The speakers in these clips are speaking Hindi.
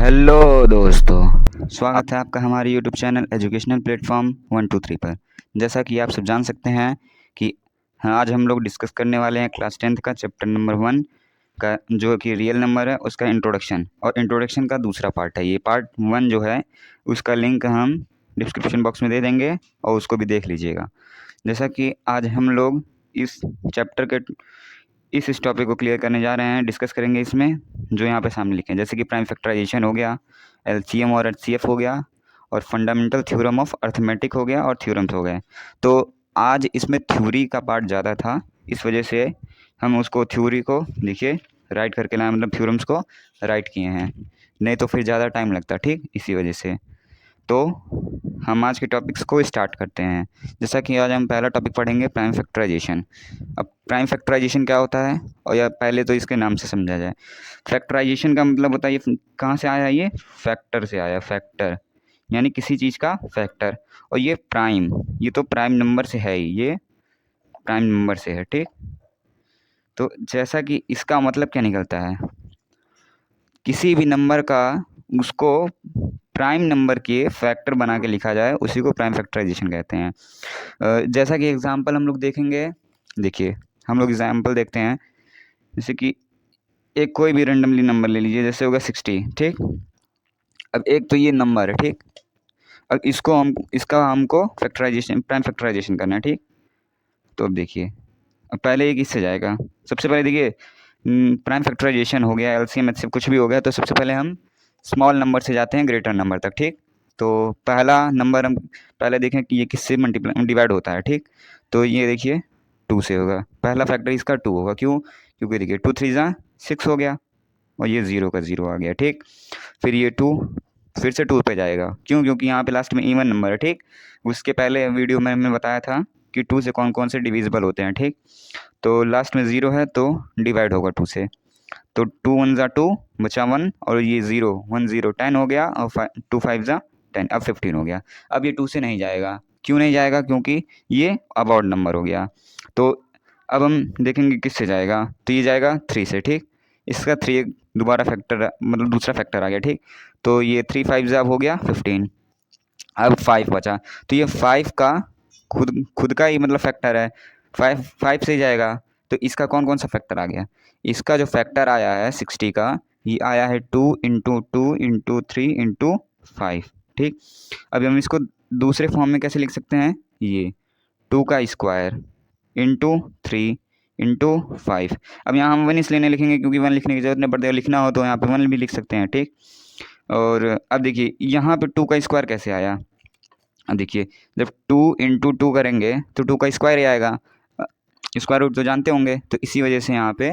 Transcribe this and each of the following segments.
हेलो दोस्तों, स्वागत है आपका हमारे यूट्यूब चैनल एजुकेशनल प्लेटफॉर्म 123 पर। जैसा कि आप सब जान सकते हैं कि आज हम लोग डिस्कस करने वाले हैं क्लास 10th का चैप्टर नंबर 1 का, जो कि रियल नंबर है, उसका इंट्रोडक्शन। और इंट्रोडक्शन का दूसरा पार्ट है। ये पार्ट 1 जो है उसका लिंक हम डिस्क्रिप्शन बॉक्स में दे देंगे और उसको भी देख लीजिएगा। जैसा कि आज हम लोग इस चैप्टर के इस टॉपिक को क्लियर करने जा रहे हैं, डिस्कस करेंगे इसमें जो यहाँ पे सामने लिखे हैं, जैसे कि प्राइम फैक्टराइजेशन हो गया, एलसीएम और एचसीएफ हो गया, और फंडामेंटल थ्योरम ऑफ अर्थमेटिक हो गया, और थ्योरम्स हो गए। तो आज इसमें थ्योरी का पार्ट ज़्यादा था, इस वजह से हम उसको थ्योरी को देखिए राइट करके लाए, मतलब थ्योरम्स को राइट किए हैं, नहीं तो फिर ज़्यादा टाइम लगता, ठीक, इसी वजह से। तो हम आज के टॉपिक्स को स्टार्ट करते हैं। जैसा कि आज हम पहला टॉपिक पढ़ेंगे प्राइम फैक्टराइजेशन। अब प्राइम फैक्टराइजेशन क्या होता है, और या पहले तो इसके नाम से समझा जाए। फैक्टराइजेशन का मतलब होता है, ये कहाँ से आया, ये फैक्टर से आया, फैक्टर यानी किसी चीज़ का फैक्टर। और ये प्राइम, ये तो प्राइम नंबर से है ही, ये प्राइम नंबर से है, ठीक। तो जैसा कि इसका मतलब क्या निकलता है, किसी भी नंबर का उसको प्राइम नंबर के फैक्टर बना के लिखा जाए, उसी को प्राइम फैक्टराइजेशन कहते हैं। जैसा कि एग्जांपल हम लोग देखेंगे, देखिए हम लोग एग्जांपल देखते हैं। जैसे कि एक कोई भी रेंडमली नंबर ले लीजिए, जैसे होगा 60, ठीक। अब एक तो ये नंबर है, ठीक। अब इसका हमको फैक्टराइजेशन, प्राइम फैक्टराइजेशन करना है, ठीक। तो अब देखिए, अब पहले ये किससे जाएगा, सबसे पहले देखिए प्राइम फैक्टराइजेशन हो गया, एलसीएम एचसीएफ कुछ भी हो गया, तो सबसे पहले हम स्मॉल नंबर से जाते हैं ग्रेटर नंबर तक, ठीक। तो पहला नंबर हम पहले देखें कि ये किससे मल्टीप्लाई डिवाइड होता है, ठीक। तो ये देखिए 2 से होगा, पहला फैक्टर इसका 2 होगा, क्यों, क्योंकि देखिए 2 3 जा 6 हो गया, और ये 0 का 0 आ गया, ठीक। फिर ये 2 फिर से 2 पे जाएगा, क्यों, क्योंकि यहाँ पे लास्ट में इवन नंबर है, ठीक। उसके पहले वीडियो में हमने बताया था कि 2 से कौन कौन से डिविजिबल होते हैं, ठीक। तो लास्ट में 0 है तो डिवाइड होगा 2 से, तो 2 1 ज़ा 2 बचा 1, और ये 0 1 0 10 हो गया, और 2 5 ज़ा 10, अब 15 हो गया। अब ये 2 से नहीं जाएगा, क्यों नहीं जाएगा, क्योंकि ये अब ऑड नंबर हो गया। तो अब हम देखेंगे किससे जाएगा, तो ये जाएगा 3 से, ठीक। इसका 3 दोबारा फैक्टर, मतलब दूसरा फैक्टर आ गया, ठीक। तो ये 3 5 ज़ा हो गया 15, अब 5 बचा, तो ये 5 का खुद खुद का ही मतलब फैक्टर है, 5 से ही जाएगा। तो इसका कौन कौन सा फैक्टर आ गया, इसका जो फैक्टर आया है 60 का, ये आया है 2 इंटू 2 इंटू 3 इंटू 5, ठीक। अब हम इसको दूसरे फॉर्म में कैसे लिख सकते हैं, ये 2 का स्क्वायर इंटू 3 इंटू 5। अब यहाँ हम 1 इसलिए नहीं लिखेंगे क्योंकि 1 लिखने की जरूरत नहीं पड़ती, लिखना हो तो यहाँ पे 1 भी लिख सकते हैं, ठीक। और अब देखिए यहाँ पे 2 का स्क्वायर कैसे आया, अब देखिए जब 2 इंटू 2 करेंगे तो 2 का स्क्वायर ही आएगा, स्क्वायर रूट तो जानते होंगे, तो इसी वजह से यहाँ पे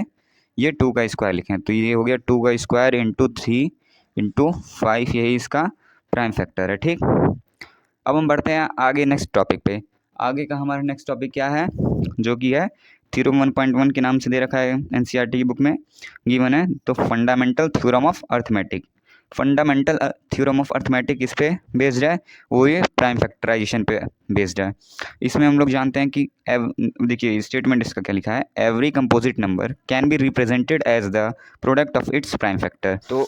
ये 2 का स्क्वायर लिखें, तो ये हो गया 2 का स्क्वायर इंटू 3 इंटू 5, यही इसका प्राइम फैक्टर है, ठीक। अब हम बढ़ते हैं आगे नेक्स्ट टॉपिक पे। आगे का हमारा नेक्स्ट टॉपिक क्या है, जो कि है थ्योरम 1.1 के नाम से दे रखा है, एनसीईआरटी की बुक में गिवन है। तो fundamental theorem of arithmetic, fundamental theorem of arithmetic इस पे बेस्ड है, वो ये प्राइम फैक्टराइजेशन पे बेस्ड है। इसमें हम लोग जानते हैं कि देखिए स्टेटमेंट इसका क्या लिखा है, every composite number can be represented as the product of its prime factor. तो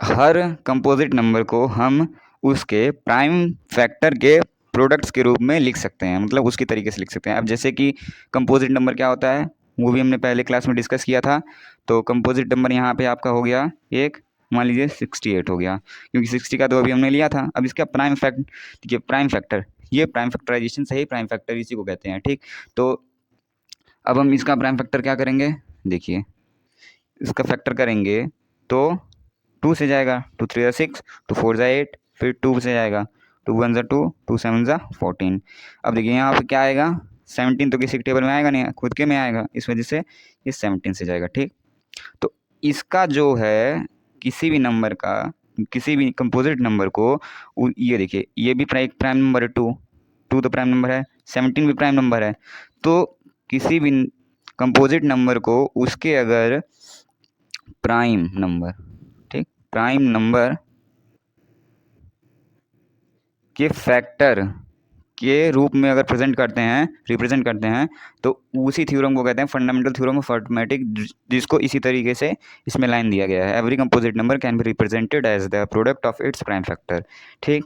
हर कंपोजिट नंबर को हम उसके प्राइम फैक्टर के प्रोडक्ट्स के रूप में लिख सकते हैं, मतलब उसकी तरीके से लिख सकते हैं। अब जैसे कि कंपोजिट नंबर क्या होता है, वो भी हमने पहले क्लास में डिस्कस किया था। तो कंपोजिट नंबर यहाँ पे आपका हो गया एक, मान लीजिए 68 हो गया, क्योंकि 60 का तो अभी हमने लिया था। अब इसका प्राइम फैक्ट, देखिए प्राइम फैक्टर, ये प्राइम फैक्टराइजेशन से ही प्राइम फैक्टर इसी को कहते हैं, ठीक। तो अब हम इसका प्राइम फैक्टर क्या करेंगे, देखिए इसका फैक्टर करेंगे तो 2 से जाएगा, 2 3 ज़ा 6, 2 4 ज़ा 8, फिर 2 से जाएगा, 2 1 ज़ा 2, 2 7 ज़ा 14। अब देखिए यहाँ पे क्या आएगा, 17 तो किसी टेबल में आएगा नहीं, खुद के में आएगा, इस वजह से ये 17 से जाएगा, ठीक। तो इसका जो है किसी भी नंबर का, किसी भी कंपोजिट नंबर को, ये देखिए ये भी प्राइम नंबर है, 2 2 तो प्राइम नंबर है, 17 भी प्राइम नंबर है। तो किसी भी कंपोजिट नंबर को उसके अगर प्राइम नंबर, ठीक, प्राइम नंबर के फैक्टर के रूप में अगर रिप्रेजेंट करते हैं तो उसी थ्योरम को कहते हैं फंडामेंटल थ्योरम ऑफ अर्थमेटिक, जिसको इसी तरीके से इसमें लाइन दिया गया है, every composite number can be represented as the product of its prime factor. ठीक,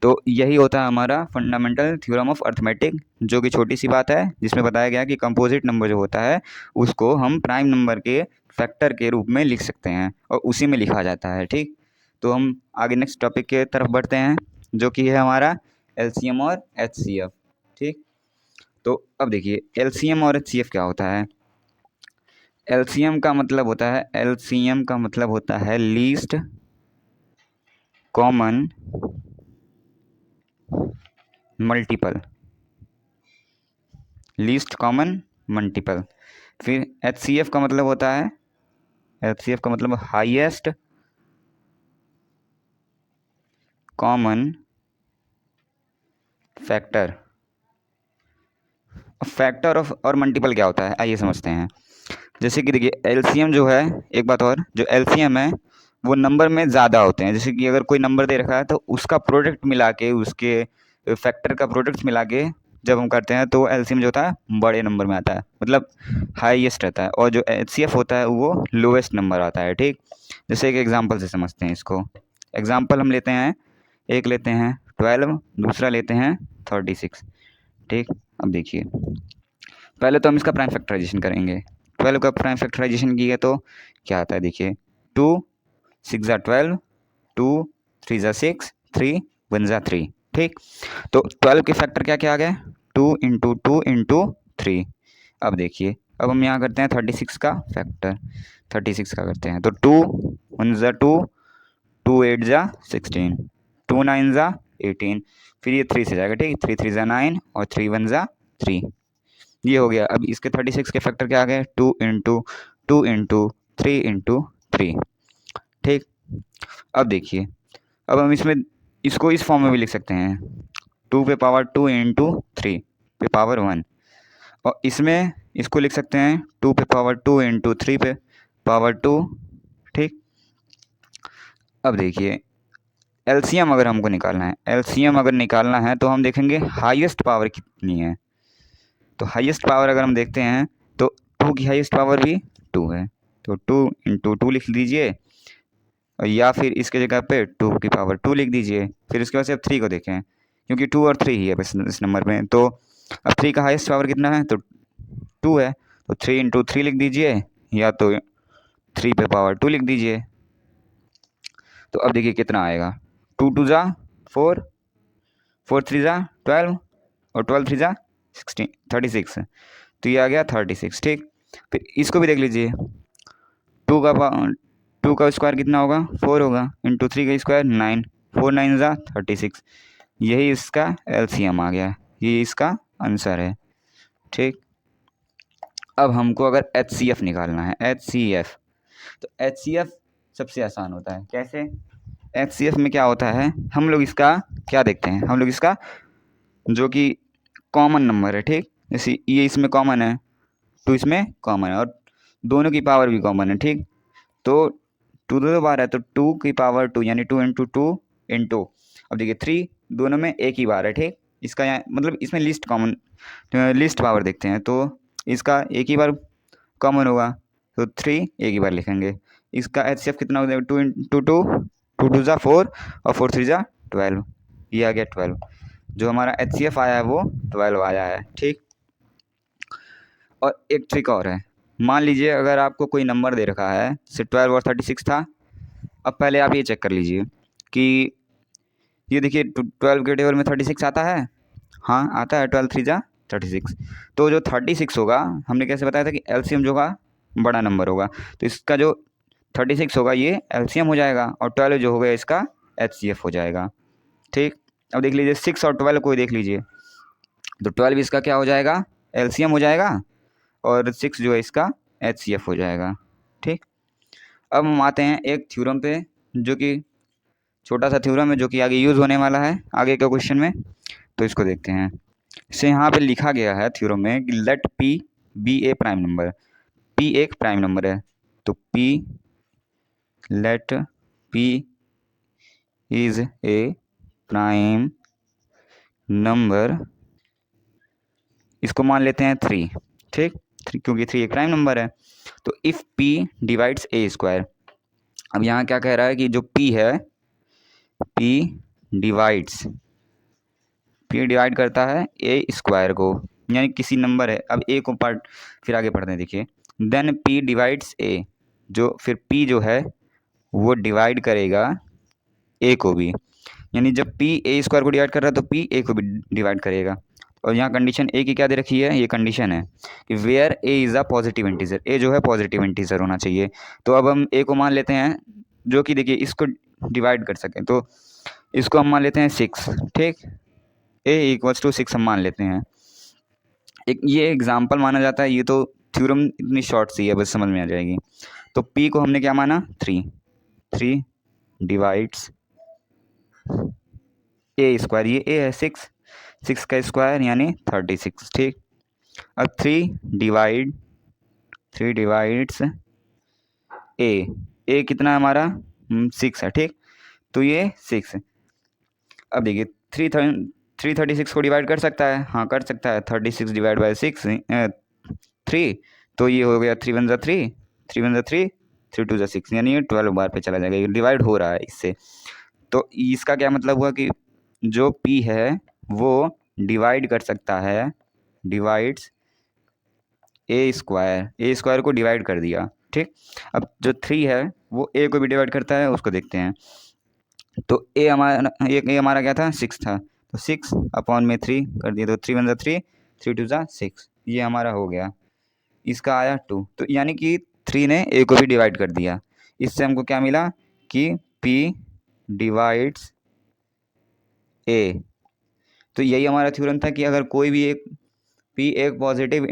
तो यही होता है हमारा फंडामेंटल थ्योरम ऑफ अर्थमेटिक, जो कि छोटी सी बात है, जिसमें बताया गया कि कंपोजिट नंबर जो होता है उसको हम प्राइम नंबर के फैक्टर के रूप में लिख सकते हैं और उसी में लिखा जाता है। ठीक, तो हम आगे नेक्स्ट टॉपिक के तरफ बढ़ते हैं, जो कि है हमारा एलसीएम और एचसीएफ। ठीक, तो अब देखिए एलसीएम और एचसीएफ क्या होता है। एलसीएम का मतलब होता है least common multiple, least common multiple. फिर एचसीएफ का मतलब होता है, एचसीएफ का मतलब highest common factor. Factor of और मल्टीपल क्या होता है, आइए समझते हैं। जैसे कि देखिए एलसीएम जो है, एक बात और, जो एलसीएम है वो नंबर में ज़्यादा होते हैं। जैसे कि अगर कोई नंबर दे रखा है तो उसका प्रोडक्ट मिला के, उसके फैक्टर का प्रोडक्ट मिला के जब हम करते हैं तो एलसीएम जो होता है बड़े नंबर में आता है, मतलब हाईएस्ट रहता है, और जो एचसीएफ होता है वो लोवेस्ट नंबर आता है। ठीक, जैसे एक एग्जांपल से समझते हैं इसको। एग्जांपल हम लेते हैं, एक लेते हैं 12, दूसरा लेते हैं 36। ठीक, अब देखिए पहले तो हम इसका प्राइम फैक्टराइजेशन करेंगे। 12 का प्राइम फैक्टराइजेशन किया तो क्या आता है, देखिए 2 6 ज़ा 12, 2 3 ज़ा 6, 3 1 ज़ा 3। ठीक, तो 12 के फैक्टर क्या क्या आ गए, 2 इंटू 2 इंटू 3। अब देखिए अब हम यहाँ करते हैं 36 का फैक्टर, 36 का करते हैं तो 2 1 ज़ा 2, 2 8 ज़ा 16, 2 9 ज़ा 18, फिर ये 3 से जाएगा। ठीक, 3 3 ज़ा 9 और 3 1 ज़ा 3, ये हो गया। अब इसके 36 के फैक्टर क्या आ गए, 2 इंटू 2 इंटू 3 इंटू 3। ठीक, अब देखिए अब हम इसमें इसको इस फॉर्म में भी लिख सकते हैं, 2 पे पावर 2 इंटू 3 पे पावर 1, और इसमें इसको लिख सकते हैं 2 पे पावर 2 इंटू 3 पे पावर 2। ठीक, अब देखिए एलसीएम अगर हमको निकालना है, एलसीएम अगर निकालना है तो हम देखेंगे हाईएस्ट पावर कितनी है। तो हाईएस्ट पावर अगर हम देखते हैं तो 2 की हाईएस्ट पावर भी 2 है, तो 2 इंटू 2 लिख दीजिए, या फिर इसके जगह पे 2 की पावर 2 लिख दीजिए। फिर उसके बाद से अब 3 को देखें, क्योंकि 2 और 3 ही है बस इस नंबर में, तो अब 3 का हाईएस्ट पावर कितना है, तो 2 है, तो 3 इंटू 3 लिख दीजिए, या तो 3 पे पावर 2 लिख दीजिए। तो अब देखिए कितना आएगा, 2 2 ज़ा 4, 4 3 ज़ा 12, और 12 3 ज़ा 16 36, तो ये आ गया 36। ठीक, फिर इसको भी देख लीजिए, 2 का स्क्वायर कितना होगा, 4 होगा, इंटू 3 का स्क्वायर 9, 4 9 ज़ा 36, यही इसका एलसीएम आ गया, ये इसका आंसर है। ठीक, अब हमको अगर एचसीएफ निकालना है, एचसीएफ, तो एचसीएफ सबसे आसान होता है। कैसे, एचसीएफ में क्या होता है, हम लोग इसका क्या देखते हैं, हम लोग इसका जो कि कॉमन नंबर है, ठीक, जैसे ये इसमें कॉमन है, 2 इसमें कॉमन है, और दोनों की पावर भी कॉमन है। ठीक, तो 2 2 बार है, तो 2 की पावर 2 यानी 2 इंटू 2 इंटू, अब देखिए 3 दोनों में एक ही बार है। ठीक, इसका यहाँ मतलब इसमें लिस्ट पावर देखते हैं, तो इसका एक ही बार कॉमन होगा, तो 3 एक ही बार लिखेंगे। इसका एचसीएफ कितना हो जाएगा, 2 इंटू 2, 2 2 ज़ा 4 और 4 3 ज़ा 12, ये आ गया 12। जो हमारा एचसीएफ आया है वो 12 आया है। ठीक, और एक ट्रिक और है, मान लीजिए अगर आपको कोई नंबर दे रखा है, जैसे 12 और 36 था, अब पहले आप ये चेक कर लीजिए कि ये देखिए 12 के टेबल में 36 आता है, हाँ आता है, 12 3 ज़ा 36, तो जो 36 होगा, हमने कैसे बताया था कि एलसीएम जो होगा बड़ा नंबर होगा, तो इसका जो 36 होगा ये एलसीएम हो जाएगा, और 12 जो होगा इसका एचसीएफ हो जाएगा। ठीक, अब देख लीजिए 6 और 12 को देख लीजिए, तो 12 इसका क्या हो जाएगा, एलसीएम हो जाएगा, और 6 जो है इसका एचसीएफ हो जाएगा। ठीक, अब हम आते हैं एक थ्योरम पे, जो कि छोटा सा थ्योरम है, जो कि आगे यूज़ होने वाला है आगे के क्वेश्चन में, तो इसको देखते हैं। इसे यहाँ पे लिखा गया है थ्योरम में कि let P be a prime number, P एक प्राइम नंबर है, तो P let P is a prime number, इसको मान लेते हैं 3, ठीक, 3 क्योंकि 3 एक प्राइम नंबर है। तो if p divides A square, अब यहाँ क्या कह रहा है कि जो p है, p डिवाइड्स, p डिवाइड करता है ए स्क्वायर को, यानी किसी नंबर है, अब ए को पार्ट फिर आगे पढ़ते हैं, देखिए देन p डिवाइड्स ए, जो फिर p जो है वो डिवाइड करेगा ए को भी, यानी जब p ए स्क्वायर को डिवाइड कर रहा है तो p ए को भी डिवाइड करेगा। और यहाँ कंडीशन ए की क्या दे रखी है, ये कंडीशन है कि where A is a positive integer, A जो है पॉजिटिव इंटीजर होना चाहिए। तो अब हम ए को मान लेते हैं, जो कि देखिए इसको डिवाइड कर सकें, तो इसको हम मान लेते हैं 6, ठीक, ए इक्वल्स टू 6 हम मान लेते हैं। एक ये एग्जाम्पल माना जाता है, ये तो थ्योरम इतनी शॉर्ट सी है, बस समझ में आ जाएगी। तो p को हमने क्या माना 3, 3 डिवाइड्स ए स्क्वायर, ये ए है 6, 6 का स्क्वायर यानी 36, ठीक। अब 3 डिवाइड्स ए कितना है हमारा 6 है, ठीक, तो ये 6। अब देखिए 336 को डिवाइड कर सकता है, हाँ कर सकता है, 36 डिवाइड बाई 6 3, तो ये हो गया 3 × 1 = 3, 3 × 1 = 3, 3 × 2 = 6, यानी ये 12 बार पे चला जाएगा, ये डिवाइड हो रहा है इससे। तो इसका क्या मतलब हुआ कि जो p है वो डिवाइड कर सकता है, डिवाइड्स ए स्क्वायर को डिवाइड कर दिया, ठीक। अब जो 3 है वो a को भी डिवाइड करता है, उसको देखते हैं। तो ए हमारा क्या था 6 था, तो 6/3 कर दिया, तो 3 × 1 = 3, 3 × 2 = 6, ये हमारा हो गया। इसका आया 2, तो यानी कि 3 ने ए को भी डिवाइड कर दिया। इससे हमको क्या मिला कि p डिवाइड्स ए। तो यही हमारा थ्योरम था कि अगर कोई भी एक p एक पॉजिटिव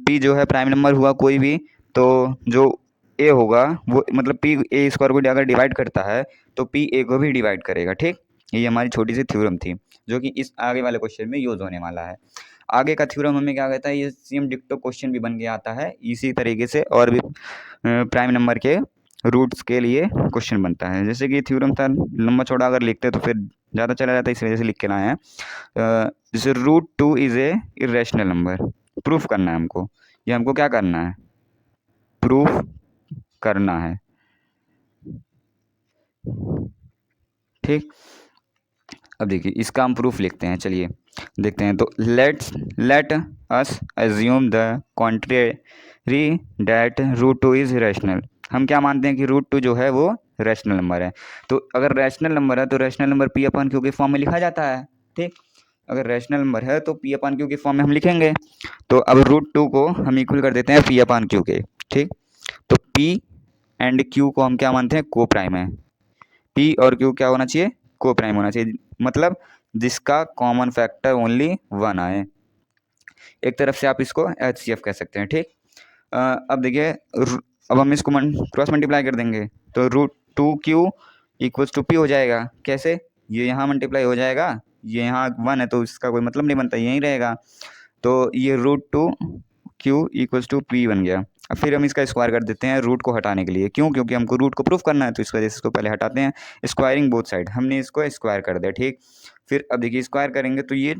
p जो है प्राइम नंबर हुआ कोई भी, तो जो a होगा वो मतलब p ए स्क्वायर को अगर डिवाइड करता है तो p a को भी डिवाइड करेगा, ठीक। ये हमारी छोटी सी थ्योरम थी जो कि इस आगे वाले क्वेश्चन में यूज होने वाला है। आगे का थ्योरम हमें क्या कहता है, ये सेम डिक्टो क्वेश्चन भी बन के आता है इसी तरीके से, और भी प्राइम नंबर के रूट्स के लिए क्वेश्चन बनता है। जैसे कि थ्योरम था लंबा चौड़ा अगर लिखते तो फिर ज़्यादा चला जाता है, इस वजह से लिख के लाए हैं। जैसे √2 is a irrational number, proof करना है हमको, ये हमको क्या करना है, प्रूफ करना है, ठीक। अब देखिए इसका हम प्रूफ लिखते हैं, चलिए देखते हैं। तो let us assume the contrary that √2 is rational. हम क्या मानते हैं कि √2 जो है वो रैशनल नंबर है। तो अगर रैशनल नंबर है तो रैशनल नंबर p/q के फॉर्म में लिखा जाता है, ठीक। अगर रैशनल नंबर है तो p/q के फॉर्म में हम लिखेंगे। तो अब √2 को हम इक्वल कर देते हैं p/q के, ठीक। तो p एंड q को हम क्या मानते हैं, को प्राइम है। p और q क्या होना चाहिए, को प्राइम होना चाहिए, मतलब जिसका कॉमन फैक्टर ओनली 1 आए। एक तरफ से आप इसको HCF कह सकते हैं, ठीक। अब देखिए अब हम इसको क्रॉस मल्टीप्लाई कर देंगे तो √2q = p हो जाएगा। कैसे, ये यहाँ मल्टीप्लाई हो जाएगा, ये यहाँ 1 है तो इसका कोई मतलब नहीं बनता, यहीं रहेगा। तो ये √2q = p बन गया। अब फिर हम इसका स्क्वायर कर देते हैं रूट को हटाने के लिए, क्यों, क्योंकि हमको रूट को प्रूफ करना है, तो इस वजह से इसको पहले हटाते हैं। स्क्वायरिंग बोथ साइड, हमने इसको स्क्वायर कर दिया, ठीक। फिर अब देखिए स्क्वायर करेंगे तो ये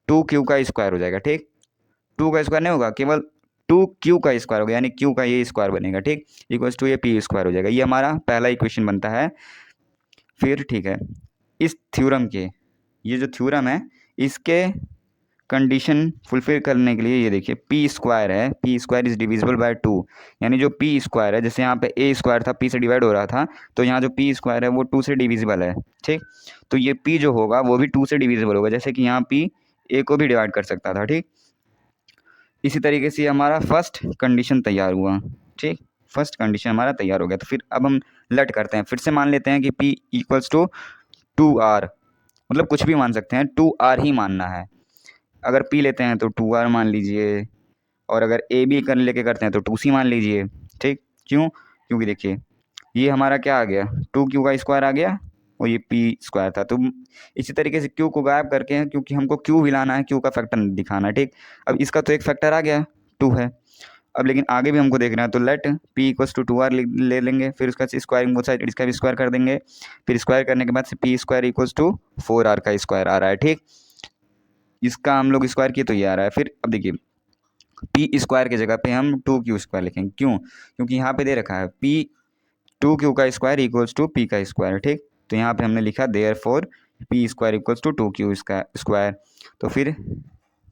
2q का स्क्वायर हो जाएगा, ठीक। 2 का स्क्वायर नहीं होगा, केवल 2q का स्क्वायर होगा, यानी q का ये स्क्वायर बनेगा, ठीक, = ये p स्क्वायर हो जाएगा। ये हमारा पहला इक्वेशन बनता है। फिर ठीक है, इस थ्योरम के, ये जो थ्योरम है इसके कंडीशन फुलफिल करने के लिए ये देखिए p² है, p² इज डिविजिबल बाय 2, यानी जो p² है, जैसे यहाँ पे a² था p से डिवाइड हो रहा था, तो यहाँ जो p² है वो 2 से डिविजिबल है, ठीक। तो ये p जो होगा वो भी 2 से डिविजिबल होगा, जैसे कि यहाँ p a को भी डिवाइड कर सकता था, ठीक। इसी तरीके से हमारा फर्स्ट कंडीशन तैयार हुआ, ठीक, फर्स्ट कंडीशन हमारा तैयार हो गया। तो फिर अब हम लेट करते हैं, फिर से मान लेते हैं कि p = 2r, मतलब कुछ भी मान सकते हैं, 2r ही मानना है। अगर p लेते हैं तो 2r मान लीजिए, और अगर a भी लेके करते हैं तो 2c मान लीजिए, ठीक। क्यों, क्योंकि देखिए ये हमारा क्या आ गया, 2q का स्क्वायर आ गया और ये p² था। तो इसी तरीके से q को गायब करके, क्योंकि हमको q भी लाना है, q का फैक्टर दिखाना है, ठीक। अब इसका तो एक फैक्टर आ गया 2 है, अब लेकिन आगे भी हमको देखना है, तो late P equals to 2r ले लेंगे, फिर उसका स्क्वायरिंग बोथ साइड इसका भी स्क्वायर कर देंगे, फिर स्क्वायर करने के बाद से P square equals to 4r का स्क्वायर आ रहा है। ठीक, इसका हम लोग स्क्वायर किए तो ये आ रहा है। फिर अब देखिए पी स्क्वायर की जगह पे हम 2q स्क्वायर लिखेंगे, क्यों? क्योंकि यहाँ पे दे रखा है पी 2q का स्क्वायर इक्वल्स टू पी का स्क्वायर। ठीक, तो यहाँ पे हमने लिखा therefore P square equals to 2q square. तो फिर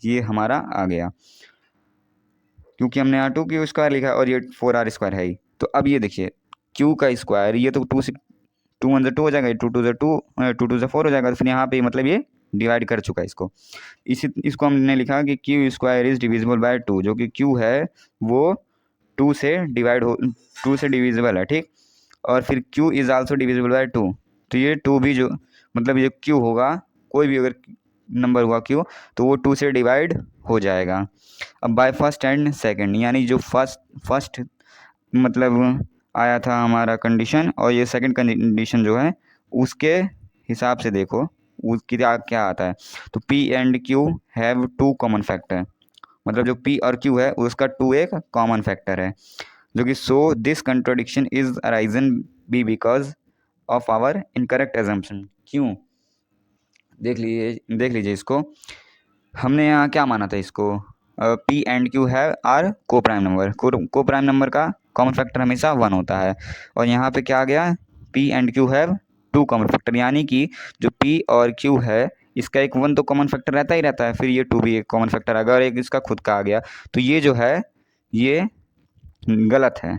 ये हमारा आ गया, क्योंकि हमने यहाँ 2q स्क्वायर लिखा और ये 4r स्क्वायर है ही। तो अब ये देखिए q का स्क्वायर, ये तो 2 से 2 1 2 हो जाएगा, 2 2 2 2 4 हो जाएगा। तो फिर यहाँ पे मतलब ये डिवाइड कर चुका है इसको। इसको हमने लिखा कि q square is divisible by 2, जो कि q है वो 2 से डिविजिबल है। ठीक, और फिर q is also divisible by 2, तो ये 2 भी जो मतलब ये q होगा, कोई भी अगर नंबर हुआ q तो वो 2 से डिवाइड हो जाएगा। अब बाय फर्स्ट एंड सेकंड, यानी जो फर्स्ट मतलब आया था हमारा कंडीशन, और ये सेकंड कंडीशन जो है उसके हिसाब से देखो उसकी क्या आता है। तो p and q have 2 common factor, मतलब जो p और q है उसका 2 एक कॉमन फैक्टर है, जो कि so this contradiction is arisen be because of our incorrect assumption. क्यों? देख लीजिए इसको, हमने यहाँ क्या माना था इसको, p एंड q है आर को प्राइम नंबर, को प्राइम नंबर का कॉमन फैक्टर हमेशा 1 होता है। और यहाँ पे क्या आ गया, p and q have 2 common factor, यानी कि जो p और q है इसका एक 1 तो कॉमन फैक्टर रहता ही रहता है, फिर ये 2 भी एक कॉमन फैक्टर आ गया और एक इसका खुद का आ गया। तो ये जो है ये गलत है।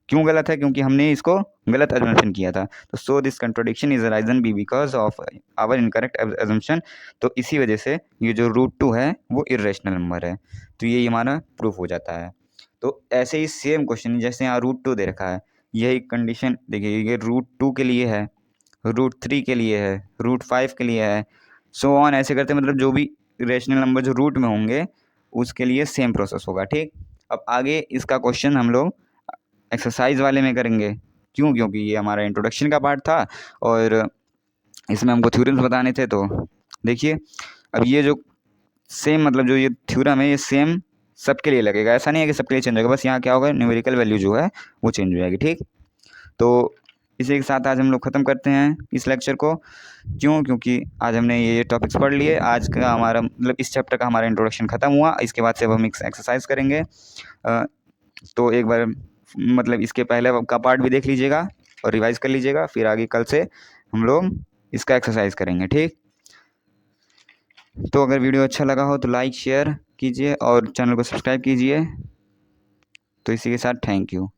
क्यों गलत है? क्योंकि हमने इसको गलत एजम्पशन किया था। तो so this contradiction is arisen be because of our incorrect assumption. तो इसी वजह से ये जो √2 है वो इरेशनल नंबर है। तो ये हमारा प्रूफ हो जाता है। तो ऐसे ही सेम क्वेश्चन जैसे यहाँ √2 दे रखा है, यही कंडीशन देखिए, ये √2 के लिए है, √3 के लिए है, √5 के लिए है, सो ऑन ऐसे करते मतलब जो भी रेशनल नंबर जो रूट में होंगे उसके लिए सेम प्रोसेस होगा। ठीक, अब आगे इसका क्वेश्चन हम लोग एक्सरसाइज वाले में करेंगे। क्यों? क्योंकि ये हमारा इंट्रोडक्शन का पार्ट था और इसमें हमको थ्योरम्स बताने थे। तो देखिए अब ये जो सेम मतलब जो ये थ्योरम है ये सेम सबके लिए लगेगा, ऐसा नहीं है कि सबके लिए चेंज होगा, बस यहाँ क्या होगा न्यूमेरिकल वैल्यू जो है वो चेंज हो जाएगी। ठीक, तो इसी के साथ आज हम लोग ख़त्म करते हैं इस लेक्चर को। क्यों? क्योंकि आज हमने ये टॉपिक्स पढ़ लिए, आज का हमारा मतलब इस चैप्टर का हमारा इंट्रोडक्शन ख़त्म हुआ। इसके बाद से अब हम एक्सरसाइज करेंगे। तो एक बार मतलब इसके पहले का पार्ट भी देख लीजिएगा और रिवाइज कर लीजिएगा, फिर आगे कल से हम लोग इसका एक्सरसाइज करेंगे। ठीक, तो अगर वीडियो अच्छा लगा हो तो लाइक शेयर कीजिए और चैनल को सब्सक्राइब कीजिए। तो इसी के साथ थैंक यू।